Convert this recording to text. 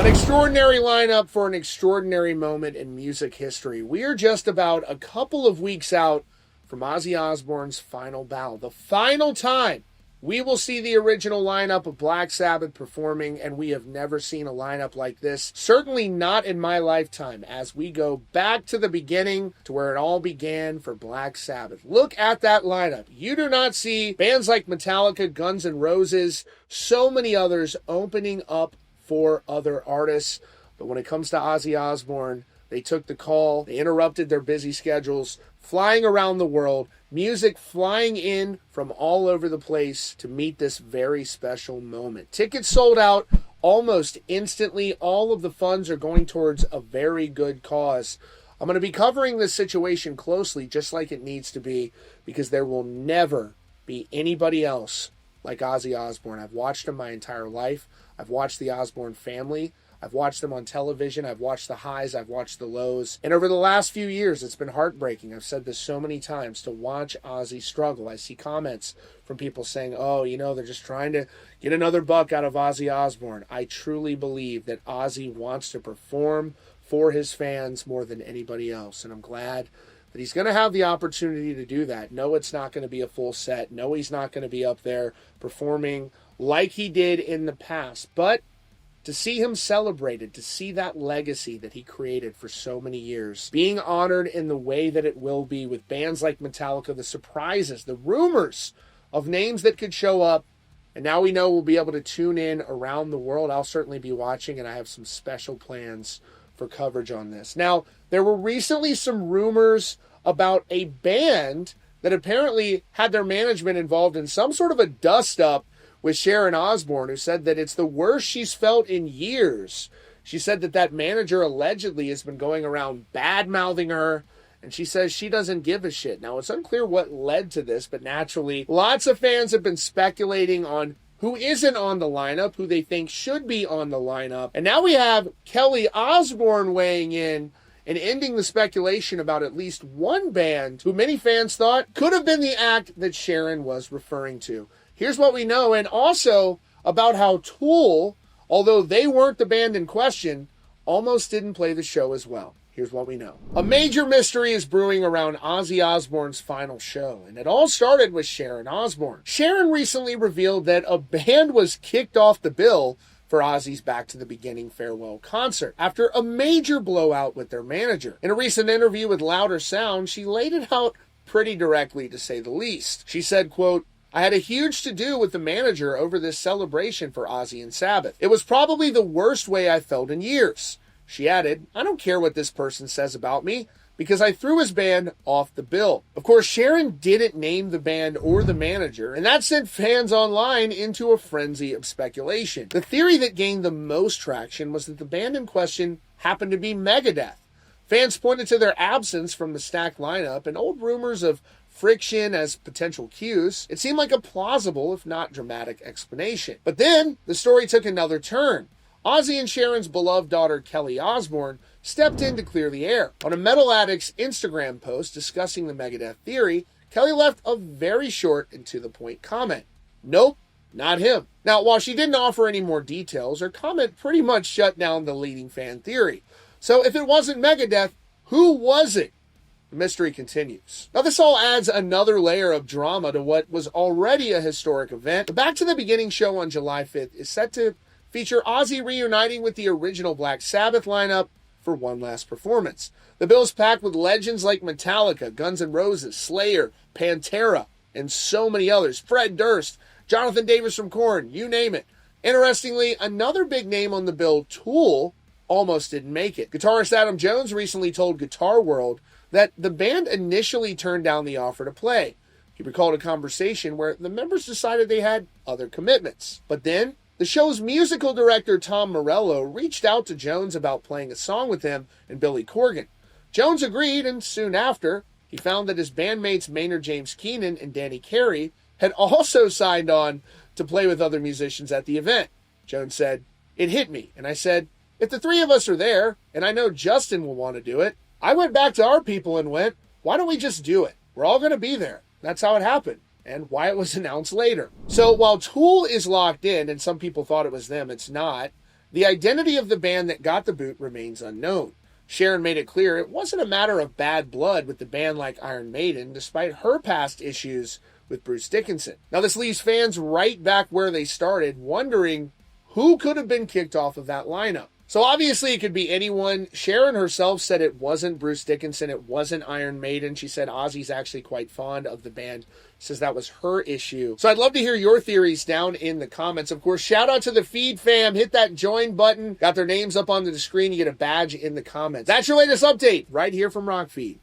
An extraordinary lineup for an extraordinary moment in music history. We are just about a couple of weeks out from Ozzy Osbourne's final battle. The final time we will see the original lineup of Black Sabbath performing, and we have never seen a lineup like this. Certainly not in my lifetime, as we go back to the beginning to where it all began for Black Sabbath. Look at that lineup. You do not see bands like Metallica, Guns N' Roses, so many others opening up for other artists. But when it comes to Ozzy Osbourne, they took the call, they interrupted their busy schedules, flying around the world, music flying in from all over the place to meet this very special moment. Tickets sold out almost instantly. All of the funds are going towards a very good cause. I'm going to be covering this situation closely, just like it needs to be, because there will never be anybody else like Ozzy Osbourne. I've watched him my entire life. I've watched the Osbourne family. I've watched them on television. I've watched the highs. I've watched the lows. And over the last few years, it's been heartbreaking. I've said this so many times, to watch Ozzy struggle. I see comments from people saying, oh, they're just trying to get another buck out of Ozzy Osbourne. I truly believe that Ozzy wants to perform for his fans more than anybody else. And I'm glad that he's going to have the opportunity to do that. No, it's not going to be a full set. No, he's not going to be up there performing like he did in the past. But to see him celebrated, to see that legacy that he created for so many years, being honored in the way that it will be with bands like Metallica, the surprises, the rumors of names that could show up, and now we know we'll be able to tune in around the world. I'll certainly be watching, and I have some special plans for coverage on this. Now, there were recently some rumors about a band that apparently had their management involved in some sort of a dust-up with Sharon Osbourne, who said that it's the worst she's felt in years. She said that manager allegedly has been going around bad-mouthing her, and she says she doesn't give a shit. Now, it's unclear what led to this, but naturally, lots of fans have been speculating on who isn't on the lineup, who they think should be on the lineup. And now we have Kelly Osbourne weighing in and ending the speculation about at least one band who many fans thought could have been the act that Sharon was referring to. Here's what we know, and also about how Tool, although they weren't the band in question, almost didn't play the show as well. Here's what we know. A major mystery is brewing around Ozzy Osbourne's final show, and it all started with Sharon Osbourne. Sharon recently revealed that a band was kicked off the bill for Ozzy's Back to the Beginning farewell concert after a major blowout with their manager. In a recent interview with Louder Sound, she laid it out pretty directly, to say the least. She said, quote, I had a huge to-do with the manager over this celebration for Ozzy and Sabbath. It was probably the worst way I felt in years. She added, I don't care what this person says about me, because I threw his band off the bill. Of course, Sharon didn't name the band or the manager, and that sent fans online into a frenzy of speculation. The theory that gained the most traction was that the band in question happened to be Megadeth. Fans pointed to their absence from the stacked lineup and old rumors of friction as potential cues. It seemed like a plausible, if not dramatic, explanation. But then, the story took another turn. Ozzy and Sharon's beloved daughter, Kelly Osbourne, stepped in to clear the air. On a Metal Addicts Instagram post discussing the Megadeth theory, Kelly left a very short and to-the-point comment. Nope, not him. Now, while she didn't offer any more details, her comment pretty much shut down the leading fan theory. So if it wasn't Megadeth, who was it? The mystery continues. Now, this all adds another layer of drama to what was already a historic event. The Back to the Beginning show on July 5th is set to feature Ozzy reuniting with the original Black Sabbath lineup for one last performance. The bill is packed with legends like Metallica, Guns N' Roses, Slayer, Pantera, and so many others. Fred Durst, Jonathan Davis from Korn, you name it. Interestingly, another big name on the bill, Tool, almost didn't make it. Guitarist Adam Jones recently told Guitar World that the band initially turned down the offer to play. He recalled a conversation where the members decided they had other commitments. But then, the show's musical director Tom Morello reached out to Jones about playing a song with him and Billy Corgan. Jones agreed, and soon after, he found that his bandmates Maynard James Keenan and Danny Carey had also signed on to play with other musicians at the event. Jones said, "It hit me, and I said, if the three of us are there, and I know Justin will want to do it, I went back to our people and went, why don't we just do it? We're all going to be there." That's how it happened, and why it was announced later. So while Tool is locked in, and some people thought it was them, it's not. The identity of the band that got the boot remains unknown. Sharon made it clear it wasn't a matter of bad blood with the band like Iron Maiden, despite her past issues with Bruce Dickinson. Now this leaves fans right back where they started, wondering who could have been kicked off of that lineup. So obviously it could be anyone. Sharon herself said it wasn't Bruce Dickinson, it wasn't Iron Maiden. She said Ozzy's actually quite fond of the band, says that was her issue. So I'd love to hear your theories down in the comments. Of course, shout out to the feed fam. Hit that join button. Got their names up on the screen. You get a badge in the comments. That's your latest update right here from Rock Feed.